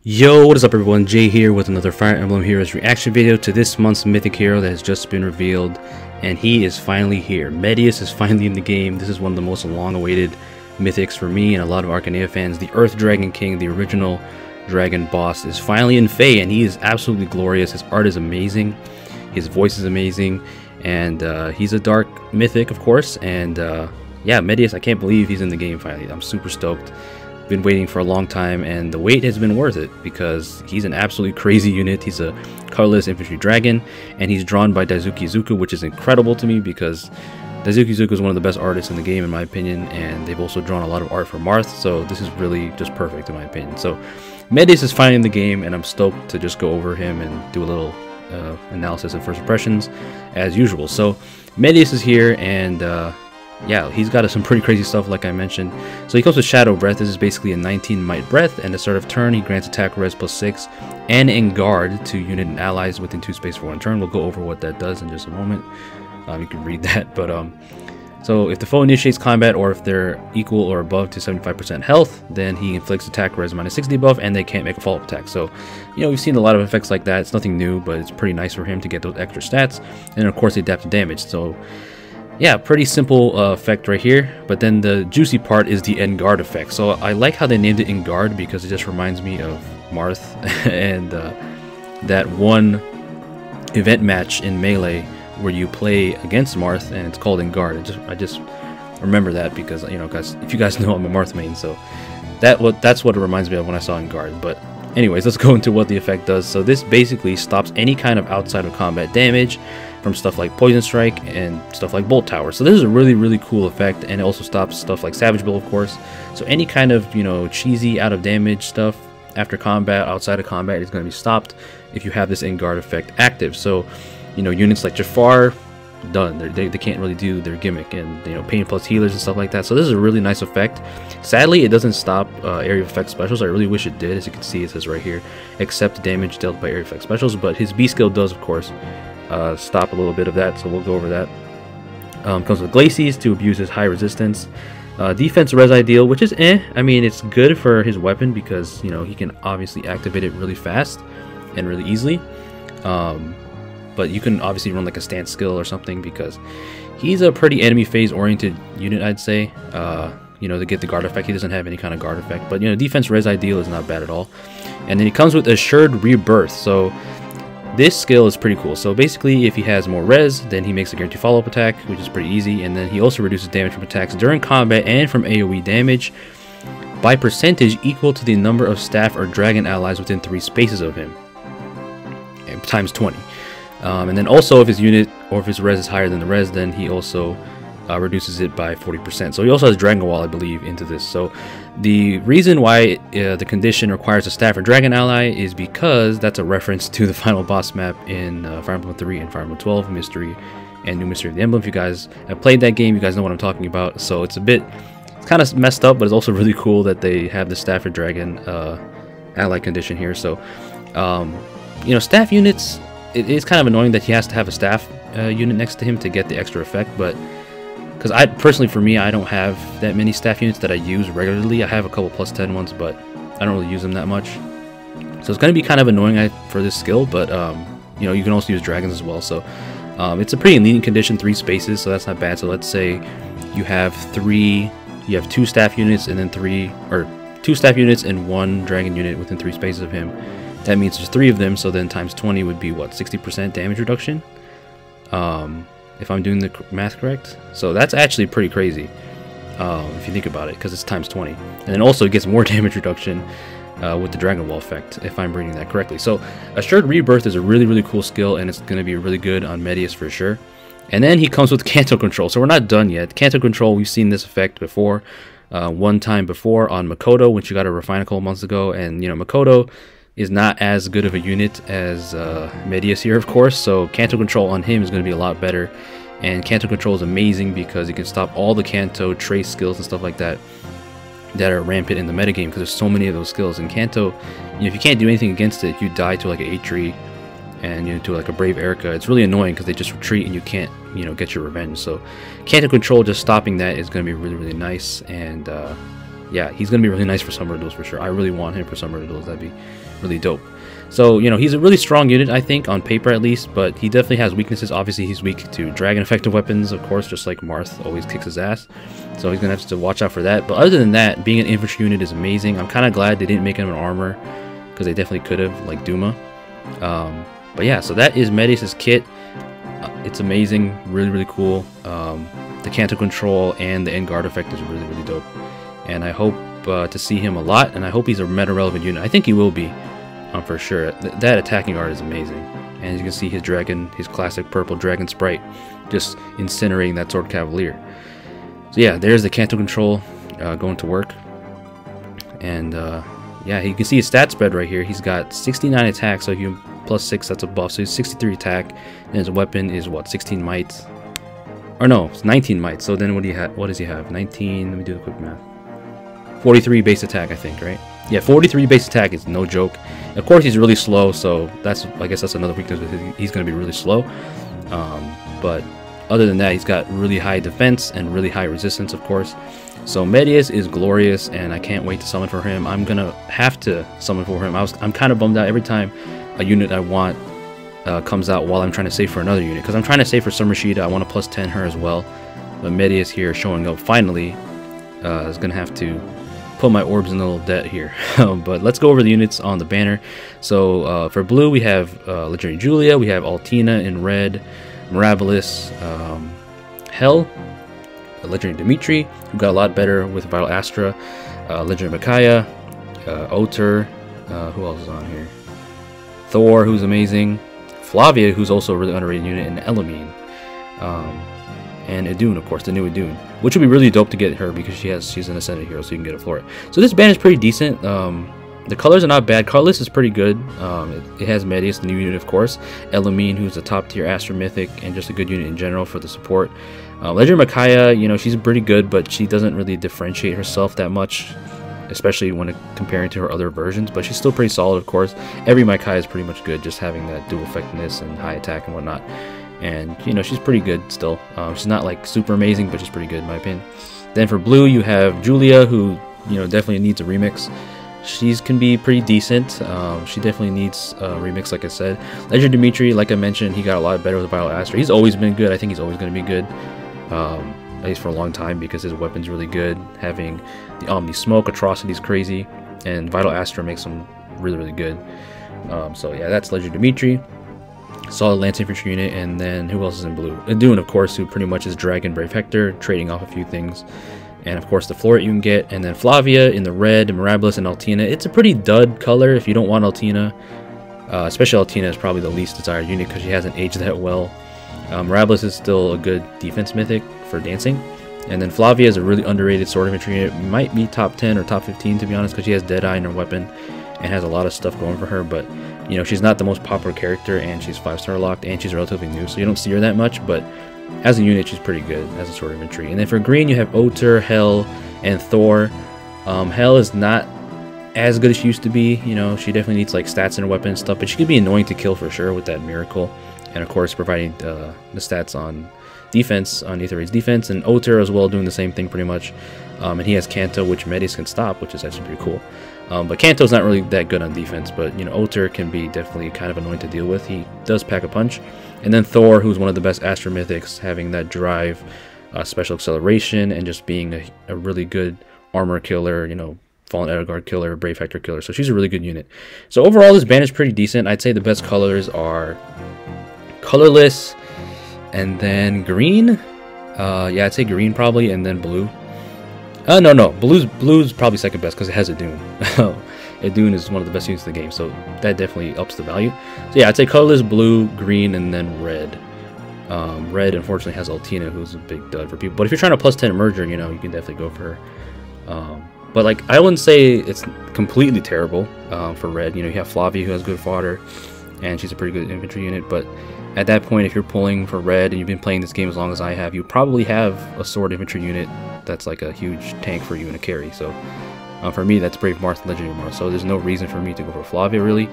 Yo, what is up everyone, Jay here with another Fire Emblem Heroes reaction video to this month's Mythic hero that has just been revealed, and he is finally here. Medeus is finally in the game. This is one of the most long-awaited Mythics for me and a lot of Arcanea fans. The Earth Dragon King, the original dragon boss, is finally in Fae, and he is absolutely glorious. His art is amazing, his voice is amazing, and he's a dark Mythic, of course, and yeah, Medeus, I can't believe he's in the game finally. I'm super stoked. Been waiting for a long time, and the wait has been worth it because he's an absolutely crazy unit. He's a colorless infantry dragon, and he's drawn by Daisuke Izuku, which is incredible to me because Daisuke Izuku is one of the best artists in the game in my opinion, and they've also drawn a lot of art for Marth, so this is really just perfect in my opinion. So Medeus is finally in the game, and I'm stoked to just go over him and do a little analysis and first impressions as usual. So Medeus is here, and yeah, he's got some pretty crazy stuff like I mentioned. So he comes with Shadow Breath. This is basically a 19 Might Breath, and at the start of turn he grants attack res +6 and in guard to unit and allies within 2 space for 1 turn. We'll go over what that does in just a moment. You can read that, but so if the foe initiates combat or if they're equal or above to 75% health, then he inflicts attack res -6 debuff and they can't make a follow-up attack. So, you know, we've seen a lot of effects like that. It's nothing new, but it's pretty nice for him to get those extra stats, and of course the adaptive damage. So yeah, pretty simple effect right here, but then the juicy part is the end guard effect. So I like how they named it in guard because it just reminds me of Marth and that one event match in Melee where you play against Marth and it's called in guard. I just remember that because, you know, guys, if you guys know, I'm a Marth main, so that's what it reminds me of when I saw in guard. But anyways, let's go into what the effect does. So this basically stops any kind of outside of combat damage from stuff like Poison Strike and stuff like Bolt Tower. So this is a really cool effect, and it also stops stuff like Savage Blow, of course. So any kind of, you know, cheesy out of damage stuff after combat, outside of combat, is going to be stopped if you have this in guard effect active. So, you know, units like Jafar, done. They can't really do their gimmick, and, you know, Pain plus healers and stuff like that. So this is a really nice effect. Sadly, it doesn't stop area effect specials. I really wish it did. As you can see, it says right here, except damage dealt by area effect specials. But his B skill does, of course, stop a little bit of that, so we'll go over that. Comes with Glacies to abuse his high resistance. Defense res ideal, which is I mean, it's good for his weapon because, you know, he can obviously activate it really fast and really easily. But you can obviously run like a stance skill or something because he's a pretty enemy phase oriented unit, I'd say. You know, to get the guard effect, he doesn't have any kind of guard effect, but, you know, defense res ideal is not bad at all. And then he comes with Assured Rebirth. So this skill is pretty cool. So basically, if he has more res, then he makes a guaranteed follow-up attack, which is pretty easy, and then he also reduces damage from attacks during combat and from AoE damage by percentage equal to the number of staff or dragon allies within 3 spaces of him, times 20. And then also, if his unit or if his res is higher than the res, then he also reduces it by 40%. So he also has Dragon Wall, I believe, into this. So the reason why the condition requires a staff or dragon ally is because that's a reference to the final boss map in Fire Emblem 3 and Fire Emblem 12, Mystery and New Mystery of the Emblem. If you guys have played that game, you guys know what I'm talking about. So it's kind of messed up, but it's also really cool that they have the staff or dragon ally condition here. So you know, staff units, it is kind of annoying that he has to have a staff unit next to him to get the extra effect, but because I personally, for me, I don't have that many staff units that I use regularly. I have a couple +10 ones, but I don't really use them that much. So it's going to be kind of annoying for this skill, but you know, you can also use dragons as well. So it's a pretty lenient condition, 3 spaces, so that's not bad. So let's say you have 2 staff units and then 2 staff units and 1 dragon unit within 3 spaces of him. That means there's 3 of them, so then times 20 would be what, 60% damage reduction? If I'm doing the math correct. So that's actually pretty crazy if you think about it, because it's times 20. And then also it gets more damage reduction with the Dragon Wall effect, if I'm reading that correctly. So Assured Rebirth is a really cool skill, and it's going to be really good on Medeus for sure. And then he comes with Canto Control. So we're not done yet. Canto Control, we've seen this effect before, one time before on Makoto, when she got a refine a couple months ago. And, you know, Makoto is not as good of a unit as Medeus here, of course, so Canto Control on him is going to be a lot better. And Canto Control is amazing because you can stop all the Canto trace skills and stuff like that that are rampant in the metagame, because there's so many of those skills. And Canto, you know, if you can't do anything against it, you die to like an Atri and, you know, to like a Brave Erica. It's really annoying because they just retreat and you can't, you know, get your revenge. So Canto Control, just stopping that is going to be really nice. And yeah, he's going to be really nice for Summer Duels for sure. I really want him for Summer Duels. That'd be really dope. So, you know, he's a really strong unit, I think, on paper at least, but he definitely has weaknesses. Obviously, he's weak to dragon effective weapons, of course, just like Marth always kicks his ass. So he's going to have to watch out for that. But other than that, being an infantry unit is amazing. I'm kind of glad they didn't make him an armor, because they definitely could have, like Duma. But yeah, so that is Medeus' kit. It's amazing, really, really cool. The Canto control and the end guard effect is really, really dope. And I hope to see him a lot, and I hope he's a meta-relevant unit. I think he will be. For sure. That attacking art is amazing. And as you can see, his dragon, his classic purple dragon sprite, just incinerating that Sword Cavalier. So yeah, there's the Canto control going to work. And yeah, you can see his stat spread right here. He's got 69 attack, so you +6, that's a buff. So he's 63 attack, and his weapon is what, 16 might? Or no, it's 19 might. So then what do you have? What does he have? 19. Let me do the quick math. 43 base attack, I think, right? Yeah, 43 base attack is no joke. Of course, he's really slow, so that's, I guess that's another weakness. He's going to be really slow. But other than that, he's got really high defense and really high resistance, of course. So Medeus is glorious, and I can't wait to summon for him. I'm gonna have to summon for him. I'm kind of bummed out every time a unit I want comes out while I'm trying to save for another unit, because I'm trying to save for Summer Shida. I want to +10 her as well. But Medeus here showing up finally is gonna have to put my orbs in a little debt here. But let's go over the units on the banner. So for blue, we have Legendary Julia, we have Altina in red, Mirabilis, Hell, Legendary Dimitri, who got a lot better with Vital Astra, Legendary Micaiah, Oter, who else is on here? Thor, who's amazing, Flavia, who's also a really underrated unit, and Elamine. And Idun, of course, the new Idun, which would be really dope to get her because she's an Ascended hero, so you can get it for it. So this band is pretty decent. The colors are not bad. Colorless is pretty good. It has Medeus, the new unit, of course. Elamine, who's a top tier Astro Mythic and just a good unit in general for the support. Legendary Micaiah, you know, she's pretty good, but she doesn't really differentiate herself that much, especially when comparing to her other versions. But she's still pretty solid, of course. Every Micaiah is pretty much good, just having that dual effectiveness and high attack and whatnot. And, you know, she's pretty good still. She's not, like, super amazing, but she's pretty good, in my opinion. Then for blue, you have Julia, who, you know, definitely needs a remix. She can be pretty decent. She definitely needs a remix, like I said. Legendary Dimitri, like I mentioned, he got a lot better with Vital Astra. He's always been good. I think he's always going to be good, at least for a long time, because his weapon's really good. Having the Omni Smoke, Atrocity's crazy, and Vital Astra makes him really, really good. So, yeah, that's Legendary Dimitri. Solid Lance Infantry unit, and then who else is in blue? Idun, of course, who pretty much is Dragon Brave Hector, trading off a few things. And of course the Floret you can get, and then Flavia in the red, and Mirabilis and Altina. It's a pretty dud color if you don't want Altina. Especially Altina is probably the least desired unit because she hasn't aged that well. Mirabilis is still a good defense mythic for dancing. And then Flavia is a really underrated sword infantry unit. Might be top 10 or top 15 to be honest, because she has Deadeye in her weapon and has a lot of stuff going for her, but you know, she's not the most popular character, and she's 5-star locked, and she's relatively new, so you don't see her that much, but as a unit, she's pretty good as a sword infantry. And then for green, you have Oter, Hell, and Thor. Hell is not as good as she used to be. You know, she definitely needs like stats in her weapon and stuff, but she could be annoying to kill for sure with that miracle. And of course, providing the stats on defense, on Aether Raid's defense, and Oter as well doing the same thing pretty much. And he has Canto, which Medeus can stop, which is actually pretty cool. But Kanto's not really that good on defense, but you know, Oter can be definitely kind of annoying to deal with. He does pack a punch. And then Thor, who's one of the best Astro Mythics, having that drive, special acceleration, and just being a really good armor killer, you know, Fallen Edelgard killer, Brave Hector killer. So she's a really good unit. So overall, this band is pretty decent. I'd say the best colors are colorless, and then green. Yeah, I'd say green probably, and then blue. No, blue's probably second best because it has Idun. Idun is one of the best units in the game, so that definitely ups the value. So yeah, I'd say colorless, blue, green, and then red. Red unfortunately has Altina, who's a big dud for people. But if you're trying to +10 merger, you know, you can definitely go for her. But like, I wouldn't say it's completely terrible for red. You know, you have Flavia, who has good fodder, and she's a pretty good infantry unit. But at that point, if you're pulling for red and you've been playing this game as long as I have, you probably have a sword infantry unit that's like a huge tank for you and a carry. So for me, that's Brave Marth, Legendary Marth. So there's no reason for me to go for Flavia really.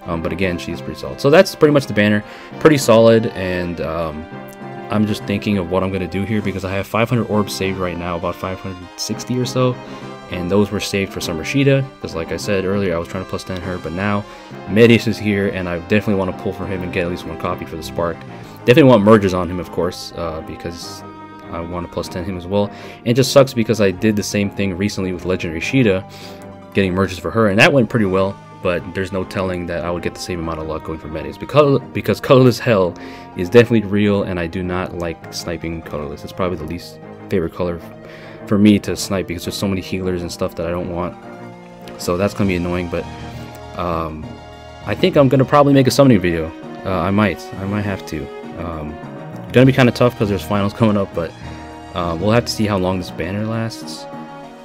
But again, she's pretty solid. So that's pretty much the banner. Pretty solid, and I'm just thinking of what I'm going to do here because I have 500 orbs saved right now, about 560 or so. and those were saved for Summer Shida, because like I said earlier, I was trying to plus 10 her, but now Medeus is here, and I definitely want to pull for him and get at least one copy for the Spark. Definitely want mergers on him, of course, because I want to plus 10 him as well. And it just sucks because I did the same thing recently with Legendary Shida, getting mergers for her, and that went pretty well, but there's no telling that I would get the same amount of luck going for Medeus, because Colorless Hell is definitely real, and I do not like sniping Colorless. It's probably the least favorite color for me to snipe, because there's so many healers and stuff that I don't want, so that's gonna be annoying. But I think I'm gonna probably make a summoning video. I might have to. Gonna be kind of tough because there's finals coming up, but we'll have to see how long this banner lasts.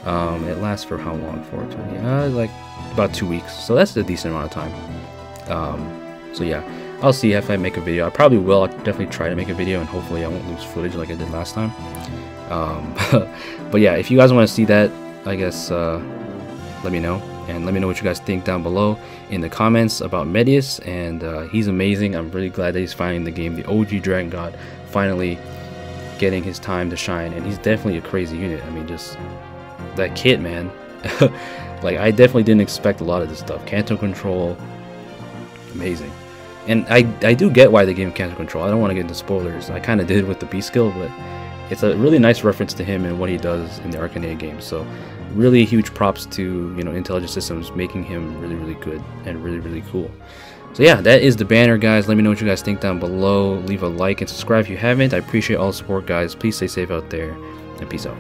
It lasts for how long? 420? Like about 2 weeks, so that's a decent amount of time. So yeah, I'll see if I make a video. I probably will. I'll definitely try to make a video, and hopefully I won't lose footage like I did last time. But yeah, if you guys want to see that, I guess let me know, and let me know what you guys think down below in the comments about Medeus. And he's amazing. I'm really glad that he's finally in the game. The OG Dragon God finally getting his time to shine, and he's definitely a crazy unit. I mean, just that kit, man. Like, I definitely didn't expect a lot of this stuff. Canto control, amazing. And I do get why they gave him Canto control. I don't want to get into spoilers. I kind of did with the B skill, but it's a really nice reference to him and what he does in the Arcania game. So really huge props to, you know, Intelligent Systems making him really, really good and really, really cool. So yeah, that is the banner, guys. Let me know what you guys think down below. Leave a like and subscribe if you haven't. I appreciate all the support, guys. Please stay safe out there, and peace out.